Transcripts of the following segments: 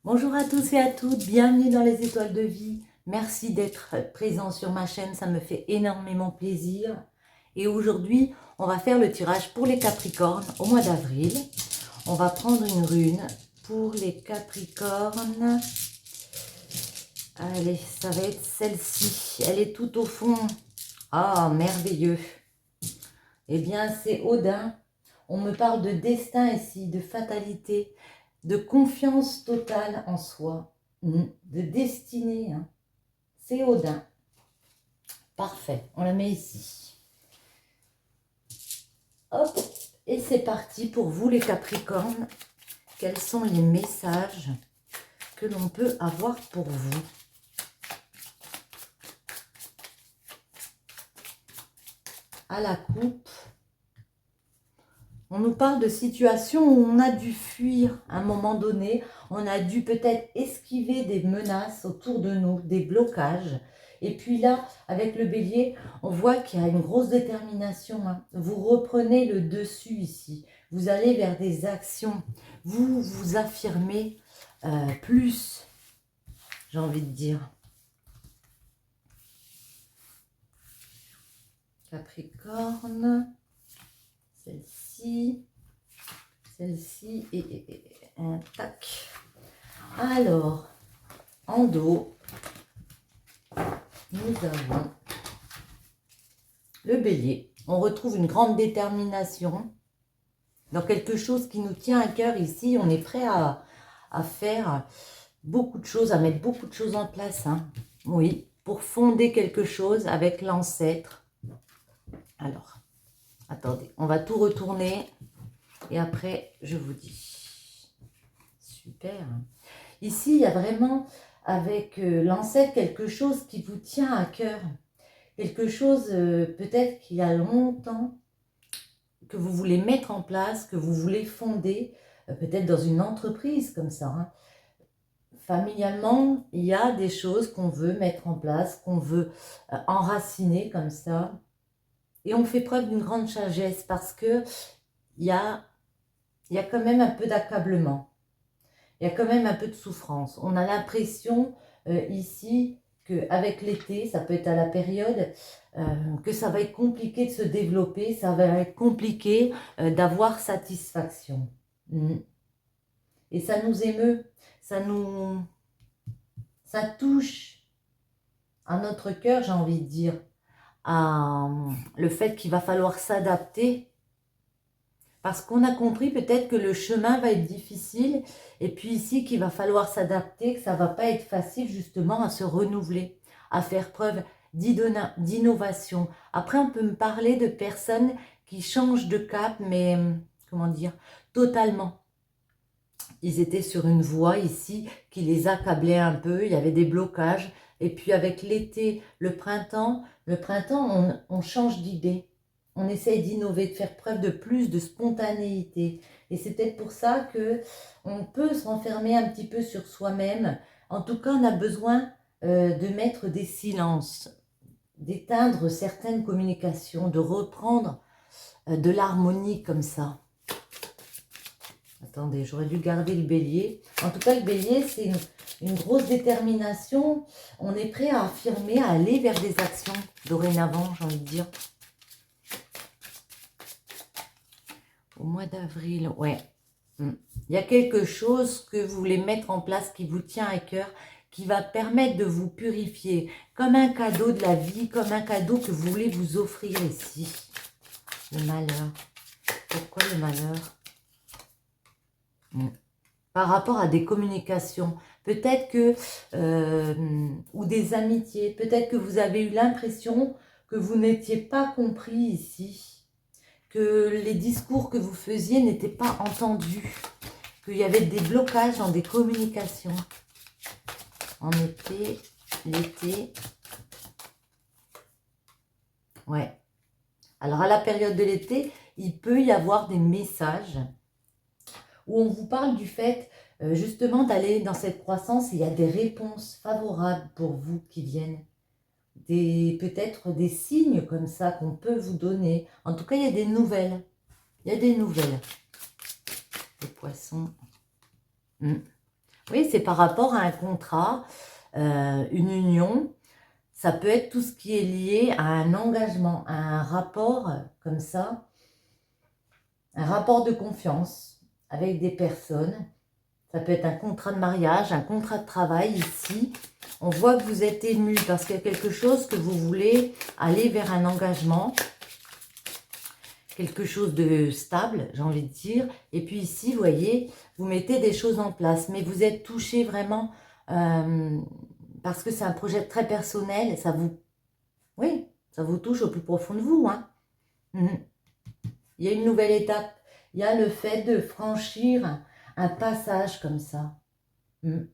Bonjour à tous et à toutes, bienvenue dans les étoiles de vie. Merci d'être présent sur ma chaîne, ça me fait énormément plaisir. Et aujourd'hui, on va faire le tirage pour les Capricornes au mois d'avril. On va prendre une rune pour les Capricornes. Allez, ça va être celle-ci. Elle est tout au fond. Ah, merveilleux. Eh bien, c'est Odin. On me parle de destin ici, de fatalité, de confiance totale en soi, de destinée. Hein. C'est Odin. Parfait, on la met ici. Hop, et c'est parti pour vous les Capricornes. Quels sont les messages que l'on peut avoir pour vous? À la coupe, on nous parle de situations où on a dû fuir à un moment donné. On a dû peut-être esquiver des menaces autour de nous, des blocages. Et puis là, avec le bélier, on voit qu'il y a une grosse détermination. Hein. Vous reprenez le dessus ici. Vous allez vers des actions. Vous vous affirmez plus, j'ai envie de dire. Capricorne, celle-ci et un tac. Alors, en dos, nous avons le bélier. On retrouve une grande détermination dans quelque chose qui nous tient à cœur ici. On est prêt à faire beaucoup de choses, à mettre beaucoup de choses en place. Hein. Oui, pour fonder quelque chose avec l'ancêtre. Alors, attendez, on va tout retourner et après, je vous dis. Super. Ici, il y a vraiment, avec l'ancêtre, quelque chose qui vous tient à cœur. Quelque chose, peut-être qu'il y a longtemps, que vous voulez mettre en place, que vous voulez fonder, peut-être dans une entreprise comme ça. Hein. Familialement, il y a des choses qu'on veut mettre en place, qu'on veut enraciner comme ça. Et on fait preuve d'une grande sagesse parce que il y a quand même un peu d'accablement. Il y a quand même un peu de souffrance. On a l'impression ici qu'avec l'été, ça peut être à la période, que ça va être compliqué de se développer, ça va être compliqué d'avoir satisfaction. Et ça nous émeut, ça touche à notre cœur, j'ai envie de dire, à le fait qu'il va falloir s'adapter. Parce qu'on a compris peut-être que le chemin va être difficile et puis ici qu'il va falloir s'adapter, que ça ne va pas être facile justement à se renouveler, à faire preuve d'innovation. Après, on peut me parler de personnes qui changent de cap, mais comment dire, totalement. Ils étaient sur une voie ici qui les accablait un peu, il y avait des blocages. Et puis avec l'été, le printemps, on change d'idée. On essaye d'innover, de faire preuve de plus de spontanéité. Et c'est peut-être pour ça que on peut se renfermer un petit peu sur soi-même. En tout cas, on a besoin de mettre des silences, d'éteindre certaines communications, de reprendre de l'harmonie comme ça. Attendez, j'aurais dû garder le bélier. En tout cas, le bélier, c'est une grosse détermination. On est prêt à affirmer, à aller vers des actions dorénavant, j'ai envie de dire. Au mois d'avril, ouais. Il y a quelque chose que vous voulez mettre en place qui vous tient à cœur, qui va permettre de vous purifier, comme un cadeau de la vie, comme un cadeau que vous voulez vous offrir ici. Le malheur. Pourquoi le malheur? Par rapport à des communications, peut-être que, ou des amitiés, peut-être que vous avez eu l'impression que vous n'étiez pas compris ici, que les discours que vous faisiez n'étaient pas entendus, qu'il y avait des blocages dans des communications. En été, l'été, ouais. Alors à la période de l'été, il peut y avoir des messages où on vous parle du fait justement d'aller dans cette croissance. Il y a des réponses favorables pour vous qui viennent. Peut-être des signes comme ça qu'on peut vous donner. En tout cas, il y a des nouvelles. Il y a des nouvelles. Les poissons. Oui, c'est par rapport à un contrat, une union. Ça peut être tout ce qui est lié à un engagement, à un rapport comme ça, un rapport de confiance avec des personnes. Ça peut être un contrat de mariage, un contrat de travail ici. On voit que vous êtes ému parce qu'il y a quelque chose que vous voulez aller vers un engagement. Quelque chose de stable, j'ai envie de dire. Et puis ici, vous voyez, vous mettez des choses en place. Mais vous êtes touché vraiment parce que c'est un projet très personnel. Ça vous, oui, ça vous touche au plus profond de vous. Hein. Il y a une nouvelle étape. Il y a le fait de franchir un passage comme ça. Il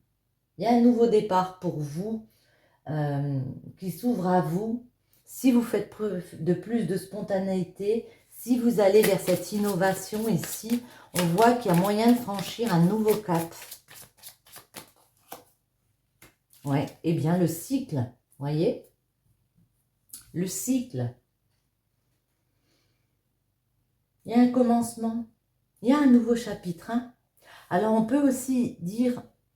y a un nouveau départ pour vous qui s'ouvre à vous. Si vous faites preuve de plus de spontanéité, si vous allez vers cette innovation ici, on voit qu'il y a moyen de franchir un nouveau cap. Ouais, et bien le cycle, voyez, le cycle. Il y a un commencement, il y a un nouveau chapitre. Hein. Alors on peut aussi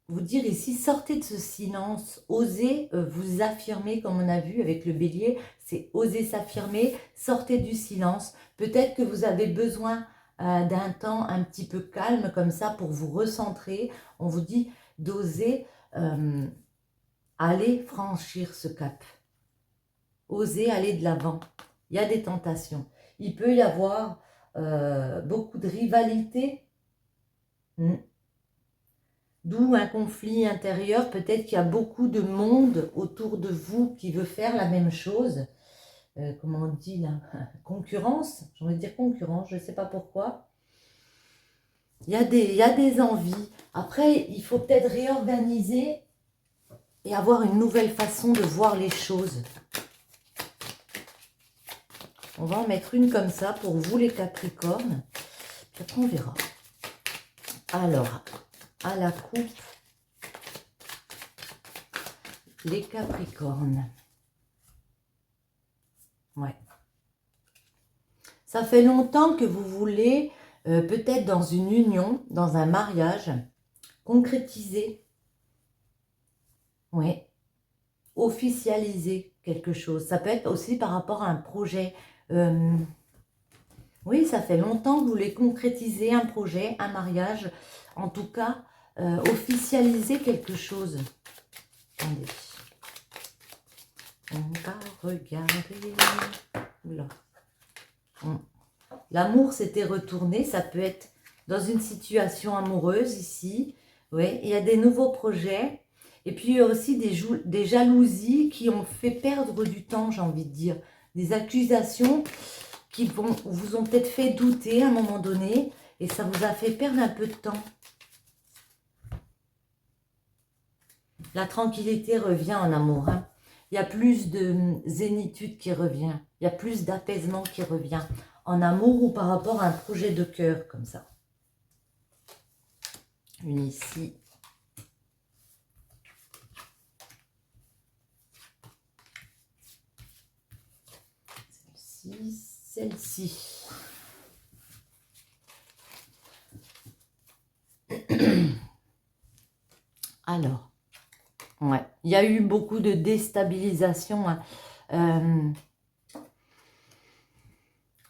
vous dire ici, sortez de ce silence, osez vous affirmer, comme on a vu avec le bélier, c'est oser s'affirmer, sortez du silence. Peut-être que vous avez besoin d'un temps un petit peu calme comme ça pour vous recentrer. On vous dit d'oser aller franchir ce cap. Osez aller de l'avant. Il y a des tentations. Il peut y avoir beaucoup de rivalité. D'où un conflit intérieur. Peut-être qu'il y a beaucoup de monde autour de vous qui veut faire la même chose. Comment on dit là? Concurrence. J'ai envie de dire concurrence, je ne sais pas pourquoi. Il y a des envies. Après, il faut peut-être réorganiser et avoir une nouvelle façon de voir les choses. On va en mettre une comme ça pour vous les Capricornes. Puis après, on verra. Alors, à la coupe, les Capricornes. Ouais. Ça fait longtemps que vous voulez, peut-être dans une union, dans un mariage, concrétiser. Oui. Officialiser quelque chose. Ça peut être aussi par rapport à un projet. Oui, ça fait longtemps que vous voulez concrétiser un projet, un mariage. En tout cas, officialiser quelque chose. Attendez. On va regarder. Oula. L'amour s'était retourné. Ça peut être dans une situation amoureuse ici. Oui, il y a des nouveaux projets. Et puis, il y a aussi des jalousies qui ont fait perdre du temps, j'ai envie de dire. Des accusations qui vous ont peut-être fait douter à un moment donné. Et ça vous a fait perdre un peu de temps. La tranquillité revient en amour. Hein. Il y a plus de zénitude qui revient. Il y a plus d'apaisement qui revient. En amour ou par rapport à un projet de cœur, comme ça. Une ici. Celle-ci. Alors, ouais, il y a eu beaucoup de déstabilisation. Hein.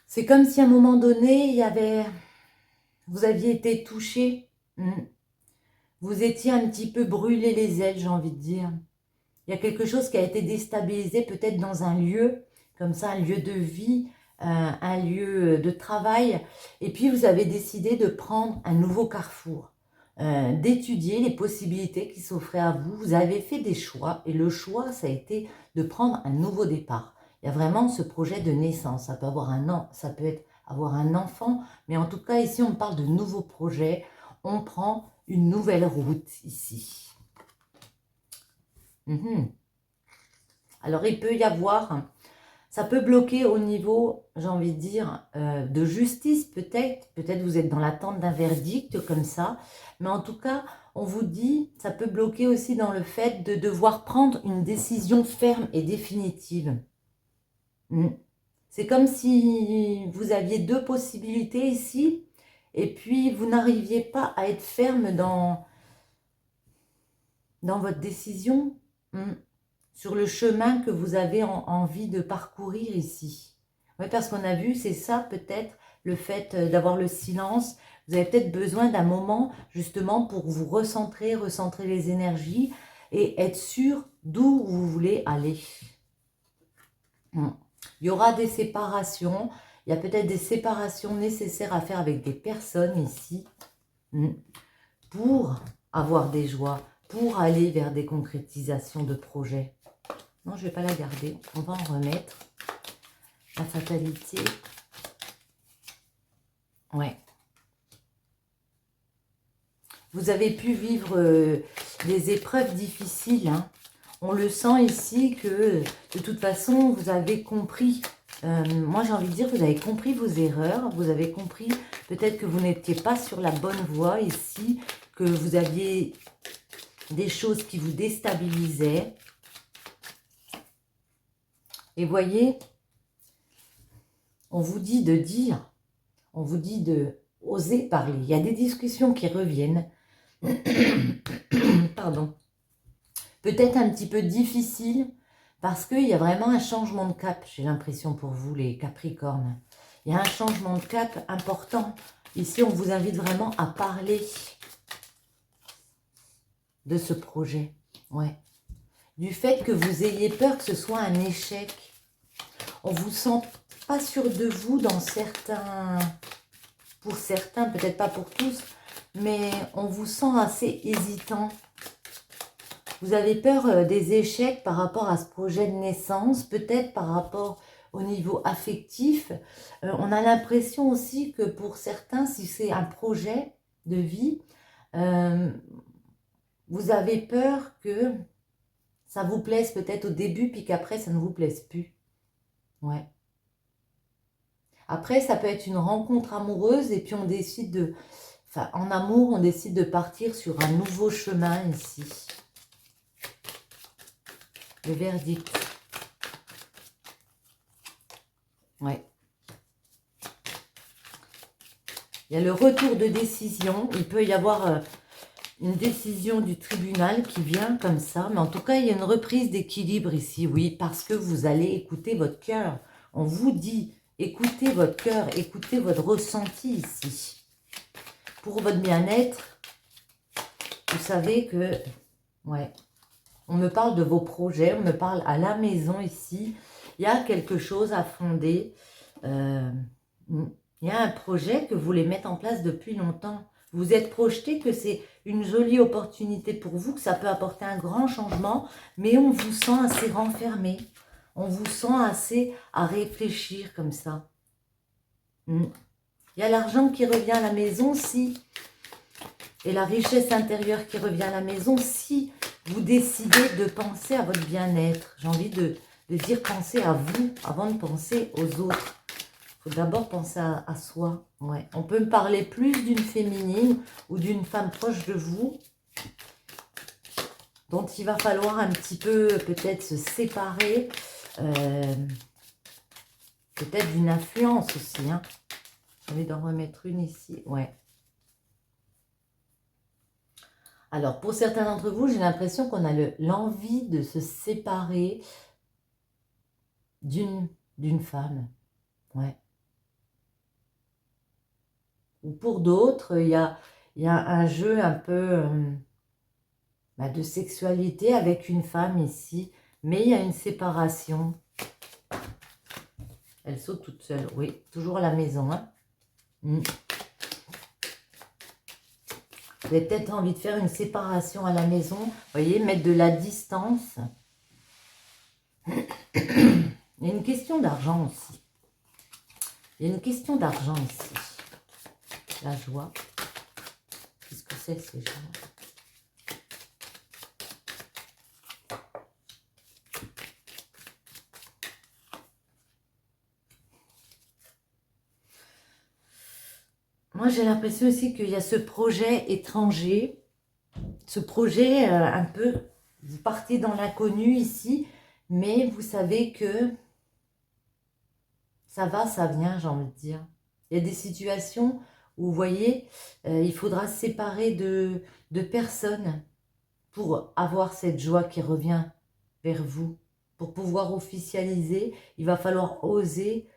C'est comme si à un moment donné, vous aviez été touché. Vous étiez un petit peu brûlé les ailes, j'ai envie de dire. Il y a quelque chose qui a été déstabilisé peut-être dans un lieu, comme ça, un lieu de vie, un lieu de travail. Et puis, vous avez décidé de prendre un nouveau carrefour, d'étudier les possibilités qui s'offraient à vous. Vous avez fait des choix et le choix, ça a été de prendre un nouveau départ. Il y a vraiment ce projet de naissance. Ça peut avoir ça peut être avoir un enfant, mais en tout cas, ici, on parle de nouveaux projets. On prend une nouvelle route ici. Alors, il peut y avoir, ça peut bloquer au niveau, j'ai envie de dire, de justice peut-être. Peut-être vous êtes dans l'attente d'un verdict comme ça. Mais en tout cas, on vous dit, ça peut bloquer aussi dans le fait de devoir prendre une décision ferme et définitive. C'est comme si vous aviez deux possibilités ici. Et puis, vous n'arriviez pas à être ferme dans dans votre décision, sur le chemin que vous avez envie de parcourir ici. Oui, parce qu'on a vu, c'est ça peut-être, le fait d'avoir le silence. Vous avez peut-être besoin d'un moment justement pour vous recentrer les énergies et être sûr d'où vous voulez aller. Il y aura des séparations, il y a peut-être des séparations nécessaires à faire avec des personnes ici pour avoir des joies, pour aller vers des concrétisations de projets. Non, je ne vais pas la garder, on va en remettre. La fatalité. Ouais. Vous avez pu vivre des épreuves difficiles. Hein. On le sent ici que de toute façon, vous avez compris. Moi, j'ai envie de dire, vous avez compris vos erreurs. Vous avez compris peut-être que vous n'étiez pas sur la bonne voie ici, que vous aviez des choses qui vous déstabilisaient. Et voyez, on vous dit de dire, on vous dit de oser parler. Il y a des discussions qui reviennent. Pardon. Peut-être un petit peu difficile parce qu'il y a vraiment un changement de cap, j'ai l'impression pour vous les Capricornes. Il y a un changement de cap important. Ici, on vous invite vraiment à parler de ce projet. Ouais. Du fait que vous ayez peur que ce soit un échec. On vous sent pas sûr de vous dans certains... Pour certains, peut-être pas pour tous, mais on vous sent assez hésitant. Vous avez peur des échecs par rapport à ce projet de naissance, peut-être par rapport au niveau affectif. On a l'impression aussi que pour certains, si c'est un projet de vie, vous avez peur que ça vous plaise peut-être au début, puis qu'après, ça ne vous plaise plus. Ouais. Après, ça peut être une rencontre amoureuse et puis on décide de... Enfin, en amour, on décide de partir sur un nouveau chemin ici. Le verdict. Ouais. Il y a le retour de décision. Il peut y avoir une décision du tribunal qui vient comme ça. Mais en tout cas, il y a une reprise d'équilibre ici, oui, parce que vous allez écouter votre cœur. On vous dit, écoutez votre cœur, écoutez votre ressenti ici. Pour votre bien-être, vous savez que... Ouais. On me parle de vos projets, on me parle à la maison ici. Il y a quelque chose à fonder. Il y a un projet que vous voulez mettre en place depuis longtemps. Vous êtes projeté que c'est une jolie opportunité pour vous, que ça peut apporter un grand changement, mais on vous sent assez renfermé. On vous sent assez à réfléchir comme ça. Il y a l'argent qui revient à la maison si... Et la richesse intérieure qui revient à la maison si vous décidez de penser à votre bien-être. J'ai envie de dire penser à vous avant de penser aux autres. Il faut d'abord penser à soi. Ouais. On peut me parler plus d'une féminine ou d'une femme proche de vous dont il va falloir un petit peu peut-être se séparer. Peut-être d'une influence aussi. Hein. J'ai envie d'en remettre une ici. Ouais. Alors, pour certains d'entre vous, j'ai l'impression qu'on a l'envie de se séparer d'une femme. Ouais. Ou pour d'autres, il y a un jeu un peu de sexualité avec une femme ici. Mais il y a une séparation. Elle saute toute seule. Oui, toujours à la maison. Hein. Vous avez peut-être envie de faire une séparation à la maison. Vous voyez, mettre de la distance. Il y a une question d'argent aussi. Il y a une question d'argent ici. La joie. Qu'est-ce que c'est ces joies? Moi, j'ai l'impression aussi qu'il y a ce projet étranger. Ce projet un peu... Vous partez dans l'inconnu ici. Mais vous savez que ça va, ça vient, j'ai envie de dire. Il y a des situations où, vous voyez, il faudra se séparer de personnes. pour avoir cette joie qui revient vers vous. Pour pouvoir officialiser, il va falloir oser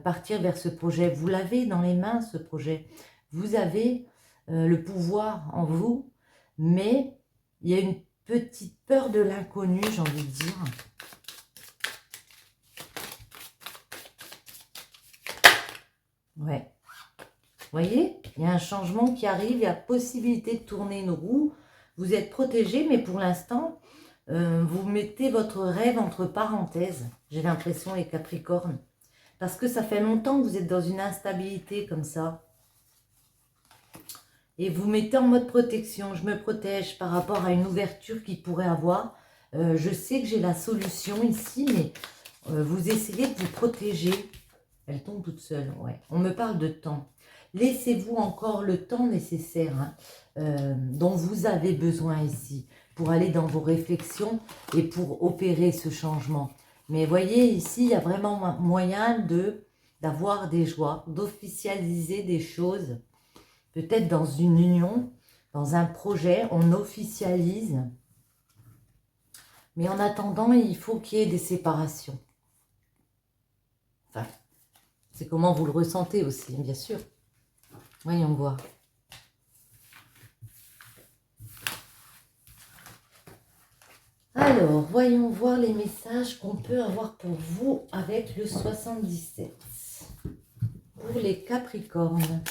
partir vers ce projet. Vous l'avez dans les mains, ce projet. Vous avez le pouvoir en vous, mais il y a une petite peur de l'inconnu, j'ai envie de dire. Ouais. Vous voyez, il y a un changement qui arrive, il y a possibilité de tourner une roue. Vous êtes protégé, mais pour l'instant, vous mettez votre rêve entre parenthèses. J'ai l'impression, les Capricornes. Parce que ça fait longtemps que vous êtes dans une instabilité comme ça. Et vous mettez en mode protection. Je me protège par rapport à une ouverture qu'il pourrait avoir. Je sais que j'ai la solution ici, mais vous essayez de vous protéger. Elle tombe toute seule, ouais. On me parle de temps. Laissez-vous encore le temps nécessaire dont vous avez besoin ici pour aller dans vos réflexions et pour opérer ce changement. Mais voyez, ici, il y a vraiment moyen d'avoir des joies, d'officialiser des choses. Peut-être dans une union, dans un projet, on officialise. Mais en attendant, il faut qu'il y ait des séparations. Enfin, c'est comment vous le ressentez aussi, bien sûr. Voyons voir. Alors, voyons voir les messages qu'on peut avoir pour vous avec le 77. Pour les Capricornes,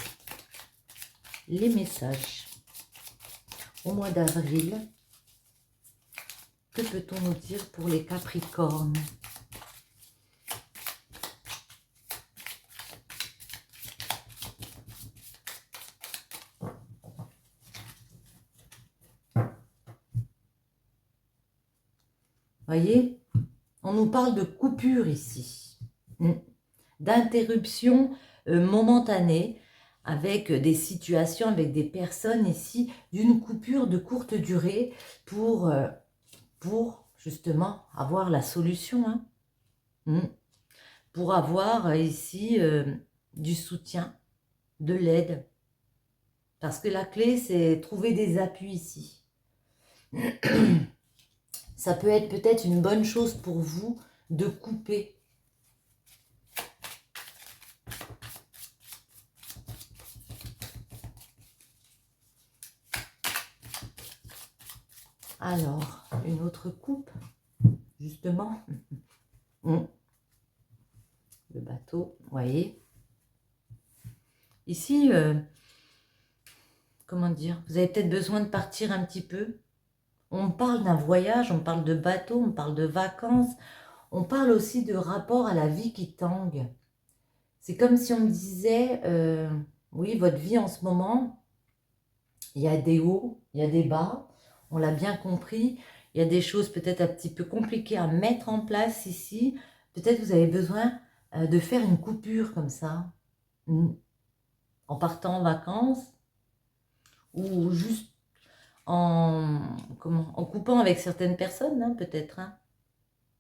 les messages au mois d'avril. Que peut-on nous dire pour les Capricornes ? Voyez, on nous parle de coupure ici, d'interruption momentanée avec des situations, avec des personnes ici, d'une coupure de courte durée pour justement avoir la solution, pour avoir ici du soutien, de l'aide. Parce que la clé, c'est trouver des appuis ici. Ça peut être peut-être une bonne chose pour vous de couper. Alors, une autre coupe, justement. Le bateau, vous voyez. Ici, comment dire, vous avez peut-être besoin de partir un petit peu. On parle d'un voyage, on parle de bateau, on parle de vacances, on parle aussi de rapport à la vie qui tangue. C'est comme si on me disait, oui, votre vie en ce moment, il y a des hauts, il y a des bas, on l'a bien compris, il y a des choses peut-être un petit peu compliquées à mettre en place ici. Peut-être vous avez besoin de faire une coupure comme ça, en partant en vacances, ou juste en coupant avec certaines personnes, peut-être.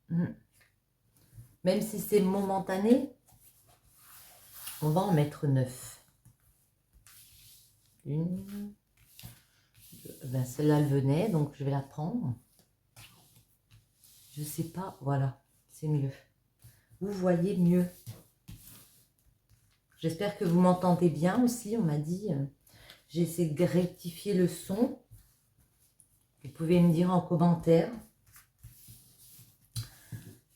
Même si c'est momentané, on va en mettre 9. Une. Ben, celle-là, elle venait, donc je vais la prendre. Je ne sais pas, voilà, c'est mieux. Vous voyez mieux. J'espère que vous m'entendez bien aussi, on m'a dit. J'essaie de rectifier le son. Vous pouvez me dire en commentaire.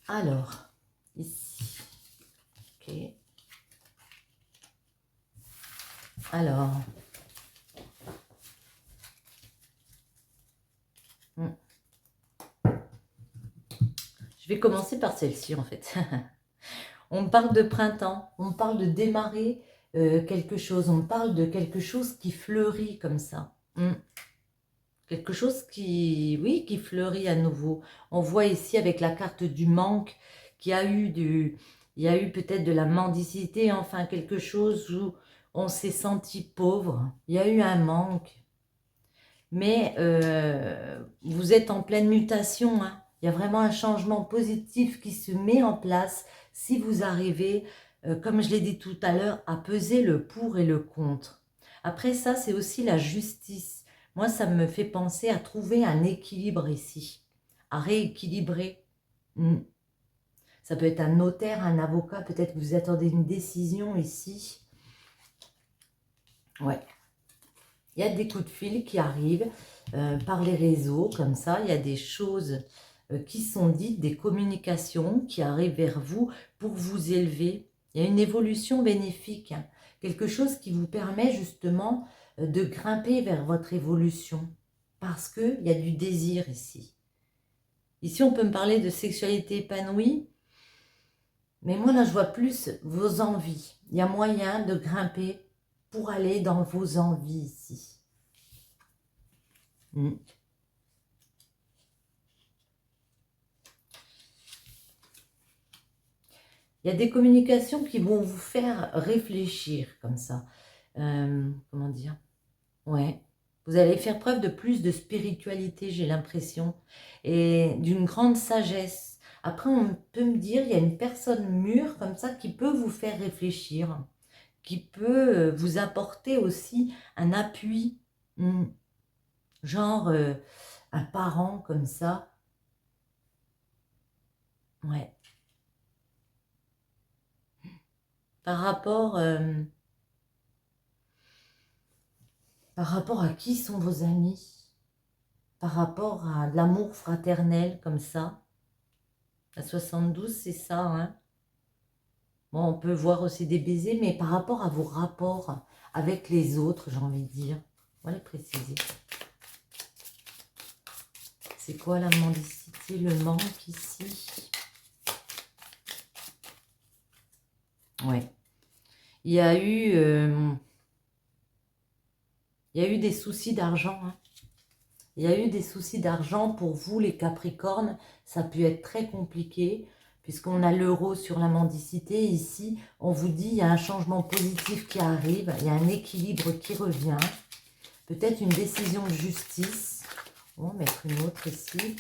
Alors, ici. Ok. Alors. Je vais commencer par celle-ci, en fait. On me parle de printemps, on me parle de démarrer quelque chose, on me parle de quelque chose qui fleurit comme ça. Quelque chose qui, oui, qui fleurit à nouveau. On voit ici avec la carte du manque qu'il y a eu il y a eu peut-être de la mendicité, enfin quelque chose où on s'est senti pauvre. Il y a eu un manque. Mais vous êtes en pleine mutation, Il y a vraiment un changement positif qui se met en place si vous arrivez, comme je l'ai dit tout à l'heure, à peser le pour et le contre. Après ça, c'est aussi la justice. Moi, ça me fait penser à trouver un équilibre ici, à rééquilibrer. Ça peut être un notaire, un avocat, peut-être que vous attendez une décision ici. Ouais. Il y a des coups de fil qui arrivent par les réseaux, comme ça. Il y a des choses qui sont dites, des communications qui arrivent vers vous pour vous élever. Il y a une évolution bénéfique, hein. Quelque chose qui vous permet justement de grimper vers votre évolution. Parce qu'il y a du désir ici. Ici, on peut me parler de sexualité épanouie. Mais moi, là, je vois plus vos envies. Il y a moyen de grimper pour aller dans vos envies ici. Il y a des communications qui vont vous faire réfléchir comme ça. Comment dire? Ouais. Vous allez faire preuve de plus de spiritualité, j'ai l'impression, et d'une grande sagesse. Après, on peut me dire, il y a une personne mûre comme ça qui peut vous faire réfléchir, qui peut vous apporter aussi un appui, genre un parent comme ça. Ouais. Par rapport à qui sont vos amis? Par rapport à de l'amour fraternel comme ça? À 72, c'est ça, hein? Bon, on peut voir aussi des baisers, mais par rapport à vos rapports avec les autres, j'ai envie de dire. On va les préciser. C'est quoi la mendicité, le manque ici? Ouais. Il y a eu des soucis d'argent, hein. Il y a eu des soucis d'argent pour vous, les Capricornes. Ça a pu être très compliqué, puisqu'on a l'euro sur la mendicité. Ici, on vous dit, il y a un changement positif qui arrive, il y a un équilibre qui revient. Peut-être une décision de justice. On va mettre une autre ici.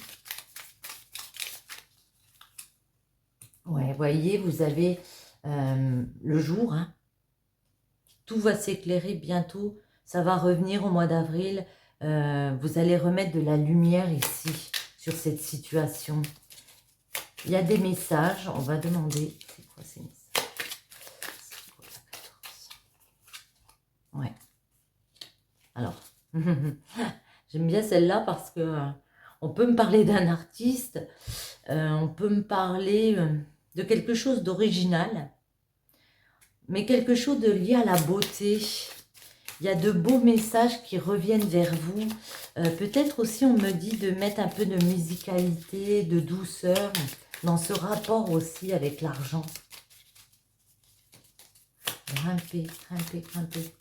Ouais, voyez, vous avez le jour, hein. Tout va s'éclairer bientôt. Ça va revenir au mois d'avril. Vous allez remettre de la lumière ici, sur cette situation. Il y a des messages. On va demander... C'est quoi ces messages? Ouais. Alors, j'aime bien celle-là parce que on peut me parler d'un artiste. On peut me parler de quelque chose d'original. Mais quelque chose de lié à la beauté. Il y a de beaux messages qui reviennent vers vous. Peut-être aussi, on me dit de mettre un peu de musicalité, de douceur dans ce rapport aussi avec l'argent. Grimper, grimper, grimper.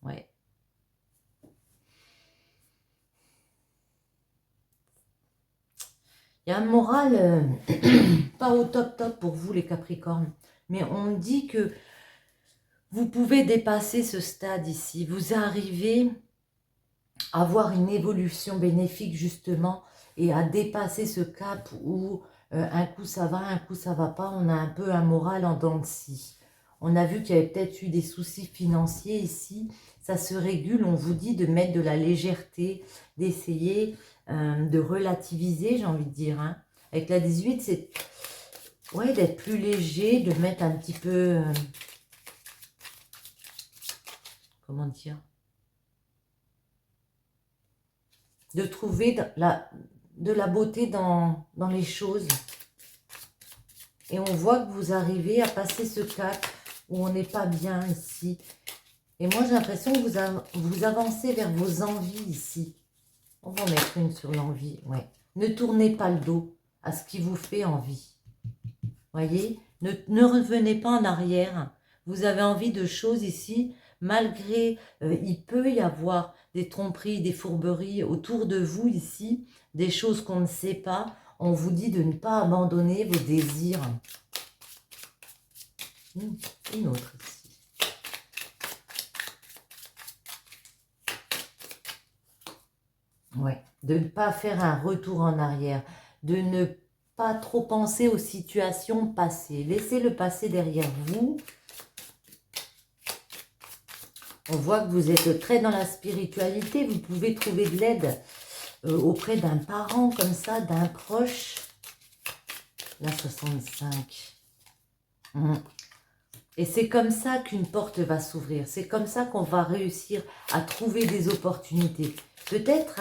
Ouais. Il y a un moral pas au top top pour vous les Capricornes. Mais on me dit que vous pouvez dépasser ce stade ici. Vous arrivez à avoir une évolution bénéfique justement et à dépasser ce cap où un coup ça va, un coup ça va pas. On a un peu un moral en dents de scie. On a vu qu'il y avait peut-être eu des soucis financiers ici. Ça se régule, on vous dit de mettre de la légèreté, d'essayer de relativiser, j'ai envie de dire, hein. Avec la 18, c'est ouais, d'être plus léger, de mettre un petit peu... comment dire? De trouver de la beauté dans les choses. Et on voit que vous arrivez à passer ce cap où on n'est pas bien ici. Et moi, j'ai l'impression que vous avancez vers vos envies ici. On va en mettre une sur l'envie, ouais. Ne tournez pas le dos à ce qui vous fait envie. Voyez, ne revenez pas en arrière. Vous avez envie de choses ici, malgré, il peut y avoir des tromperies, des fourberies autour de vous ici, des choses qu'on ne sait pas. On vous dit de ne pas abandonner vos désirs. Une autre ici. Ouais, de ne pas faire un retour en arrière, de ne pas trop penser aux situations passées. Laissez le passé derrière vous. On voit que vous êtes très dans la spiritualité. Vous pouvez trouver de l'aide auprès d'un parent comme ça, d'un proche. La 65. Et c'est comme ça qu'une porte va s'ouvrir. C'est comme ça qu'on va réussir à trouver des opportunités. Peut-être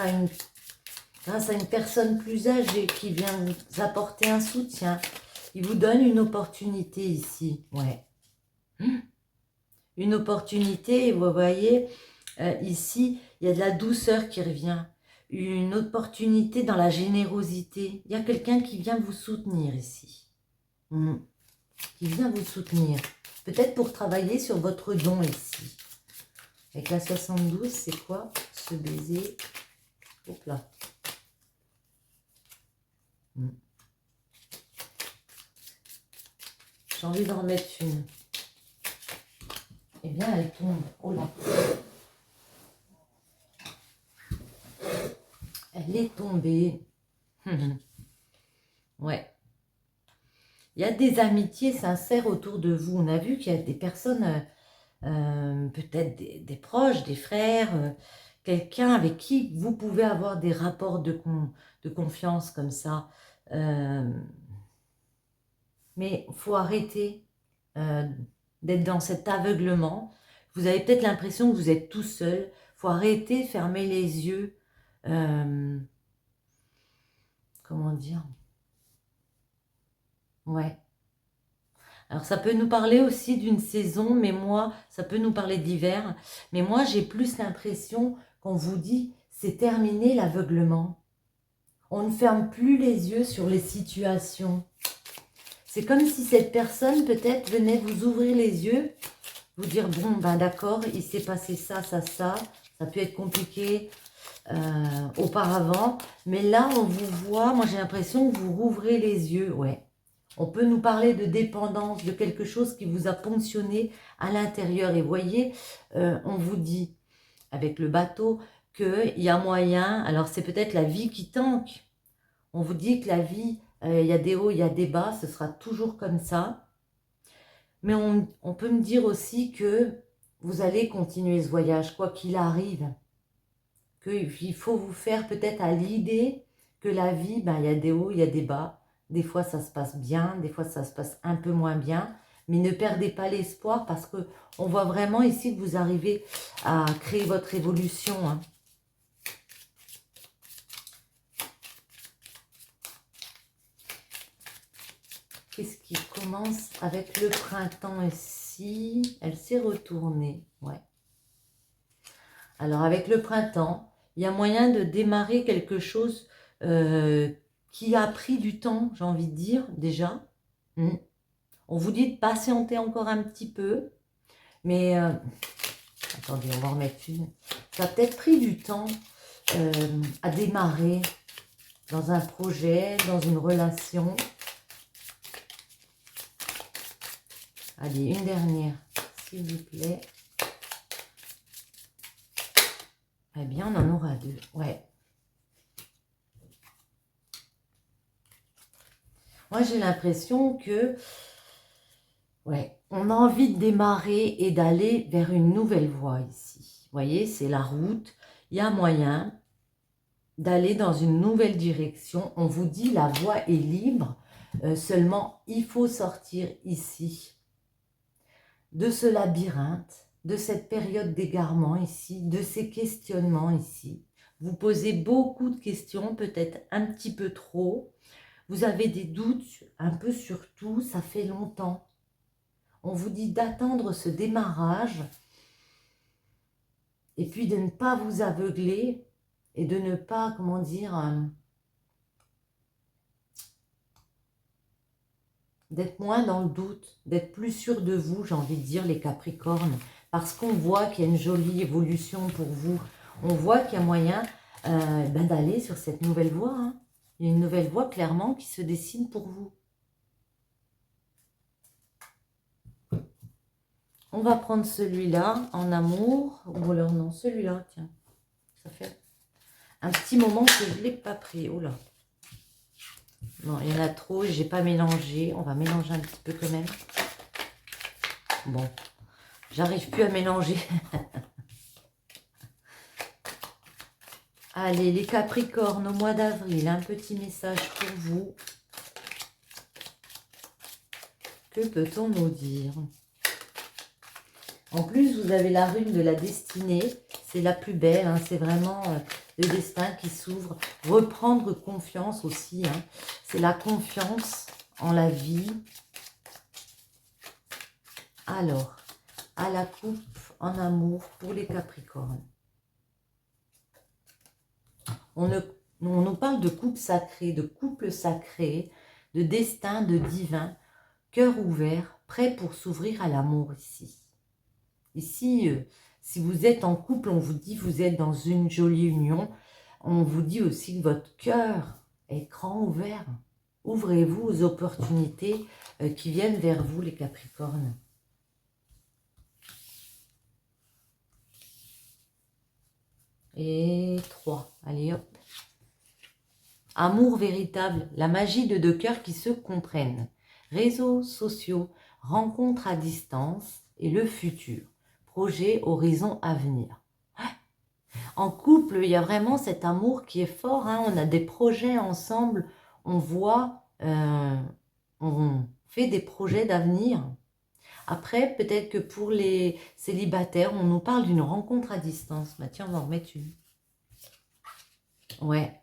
grâce à une personne plus âgée qui vient vous apporter un soutien. Il vous donne une opportunité ici. Ouais. Une opportunité, et vous voyez, ici, il y a de la douceur qui revient. Une opportunité dans la générosité. Il y a quelqu'un qui vient vous soutenir ici. Qui vient vous soutenir. Peut-être pour travailler sur votre don ici. Avec la 72, c'est quoi ce baiser? Hop là. J'ai envie d'en remettre une. Eh bien, elle tombe. Oh là. Elle est tombée. Ouais. Il y a des amitiés sincères autour de vous. On a vu qu'il y a des personnes, peut-être des proches, des frères, quelqu'un avec qui vous pouvez avoir des rapports de confiance comme ça. Mais il faut arrêter d'être dans cet aveuglement. Vous avez peut-être l'impression que vous êtes tout seul. Il faut arrêter de fermer les yeux. Comment dire? Ouais. Alors, ça peut nous parler aussi d'une saison, mais moi, ça peut nous parler d'hiver. Mais moi, j'ai plus l'impression qu'on vous dit, c'est terminé l'aveuglement. On ne ferme plus les yeux sur les situations. C'est comme si cette personne, peut-être, venait vous ouvrir les yeux, vous dire, bon, ben d'accord, il s'est passé ça, ça, ça. Ça peut être compliqué auparavant. Mais là, on vous voit, moi, j'ai l'impression que vous rouvrez les yeux, ouais. On peut nous parler de dépendance, de quelque chose qui vous a ponctionné à l'intérieur. Et voyez, on vous dit, avec le bateau, qu'il y a moyen, alors c'est peut-être la vie qui tanque. On vous dit que la vie, il y a des hauts, il y a des bas, ce sera toujours comme ça. Mais on peut me dire aussi que vous allez continuer ce voyage, quoi qu'il arrive. Qu'il faut vous faire peut-être à l'idée que la vie, ben, il y a des hauts, il y a des bas. Des fois, ça se passe bien, des fois, ça se passe un peu moins bien. Mais ne perdez pas l'espoir parce qu'on voit vraiment ici que vous arrivez à créer votre évolution. Hein. Qu'est-ce qui commence avec le printemps ici? Elle s'est retournée. Ouais. Alors, avec le printemps, il y a moyen de démarrer quelque chose qui a pris du temps, j'ai envie de dire, déjà. On vous dit de patienter encore un petit peu. Mais, attendez, on va en remettre une. Ça a peut-être pris du temps à démarrer dans un projet, dans une relation. Allez, une dernière, s'il vous plaît. Eh bien, on en aura deux. Ouais. Moi, j'ai l'impression que, ouais, on a envie de démarrer et d'aller vers une nouvelle voie ici. Vous voyez, c'est la route. Il y a moyen d'aller dans une nouvelle direction. On vous dit, la voie est libre. Seulement, il faut sortir ici de ce labyrinthe, de cette période d'égarement ici, de ces questionnements ici. Vous posez beaucoup de questions, peut-être un petit peu trop. Vous avez des doutes un peu sur tout, ça fait longtemps. On vous dit d'attendre ce démarrage et puis de ne pas vous aveugler et de ne pas, comment dire, d'être moins dans le doute, d'être plus sûr de vous, j'ai envie de dire, les Capricornes, parce qu'on voit qu'il y a une jolie évolution pour vous. On voit qu'il y a moyen d'aller sur cette nouvelle voie. Hein. Il y a une nouvelle voie, clairement, qui se dessine pour vous. On va prendre celui-là, en amour. Ou alors, non, celui-là, tiens. Ça fait un petit moment que je ne l'ai pas pris. Oh là. Non, il y en a trop, j'ai pas mélangé. On va mélanger un petit peu quand même. Bon, j'arrive plus à mélanger. Allez, les Capricornes, au mois d'avril, un petit message pour vous. Que peut-on nous dire? En plus, vous avez la rune de la destinée. C'est la plus belle, hein, c'est vraiment le destin qui s'ouvre. Reprendre confiance aussi. Hein. C'est la confiance en la vie. Alors, à la coupe en amour pour les Capricornes. On nous parle de couple sacré, de couple sacré, de destin, de divin, cœur ouvert, prêt pour s'ouvrir à l'amour ici. Ici, si vous êtes en couple, on vous dit que vous êtes dans une jolie union. On vous dit aussi que votre cœur est grand ouvert. Ouvrez-vous aux opportunités qui viennent vers vous, les Capricornes. Et 3. Allez, hop. Amour véritable, la magie de deux cœurs qui se comprennent. Réseaux sociaux, rencontres à distance et le futur. Projet, horizon, avenir. En couple, il y a vraiment cet amour qui est fort. Hein. On a des projets ensemble. On voit, on fait des projets d'avenir. Après, peut-être que pour les célibataires, on nous parle d'une rencontre à distance. Bah tiens, on va en remettre une. Ouais.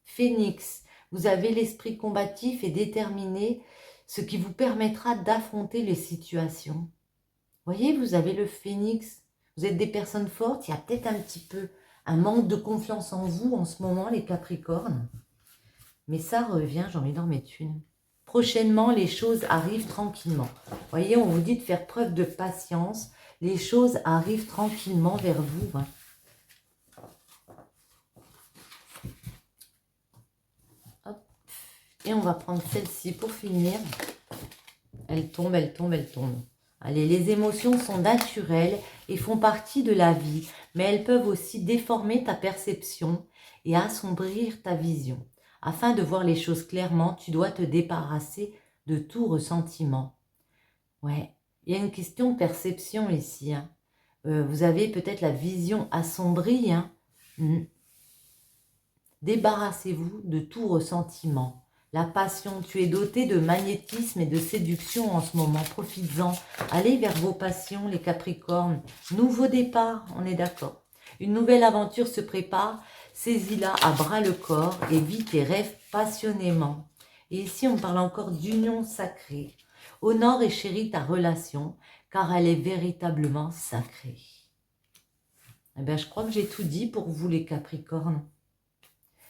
Phénix, vous avez l'esprit combatif et déterminé, ce qui vous permettra d'affronter les situations. Voyez, vous avez le phénix. Vous êtes des personnes fortes. Il y a peut-être un petit peu un manque de confiance en vous en ce moment, les Capricornes. Mais ça revient, j'ai envie d'en mettre une. Prochainement, les choses arrivent tranquillement. Voyez, on vous dit de faire preuve de patience. Les choses arrivent tranquillement vers vous. Hein. Hop. Et on va prendre celle-ci pour finir. Elle tombe, elle tombe, elle tombe. Allez, les émotions sont naturelles et font partie de la vie, mais elles peuvent aussi déformer ta perception et assombrir ta vision. Afin de voir les choses clairement, tu dois te débarrasser de tout ressentiment. Ouais, il y a une question de perception ici. Hein. Vous avez peut-être la vision assombrie. Hein. Débarrassez-vous de tout ressentiment. La passion, tu es doté de magnétisme et de séduction en ce moment. Profites-en. Allez vers vos passions, les Capricornes. Nouveau départ, on est d'accord. Une nouvelle aventure se prépare. Saisis-la à bras le corps et vis tes rêves passionnément. Et ici, on parle encore d'union sacrée. Honore et chéris ta relation, car elle est véritablement sacrée. Eh bien, je crois que j'ai tout dit pour vous, les Capricornes.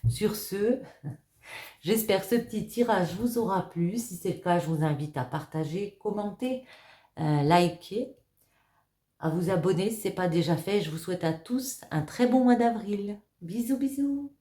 Sur ce, j'espère que ce petit tirage vous aura plu. Si c'est le cas, je vous invite à partager, commenter, liker, à vous abonner si ce n'est pas déjà fait. Je vous souhaite à tous un très bon mois d'avril. Bisous, bisous.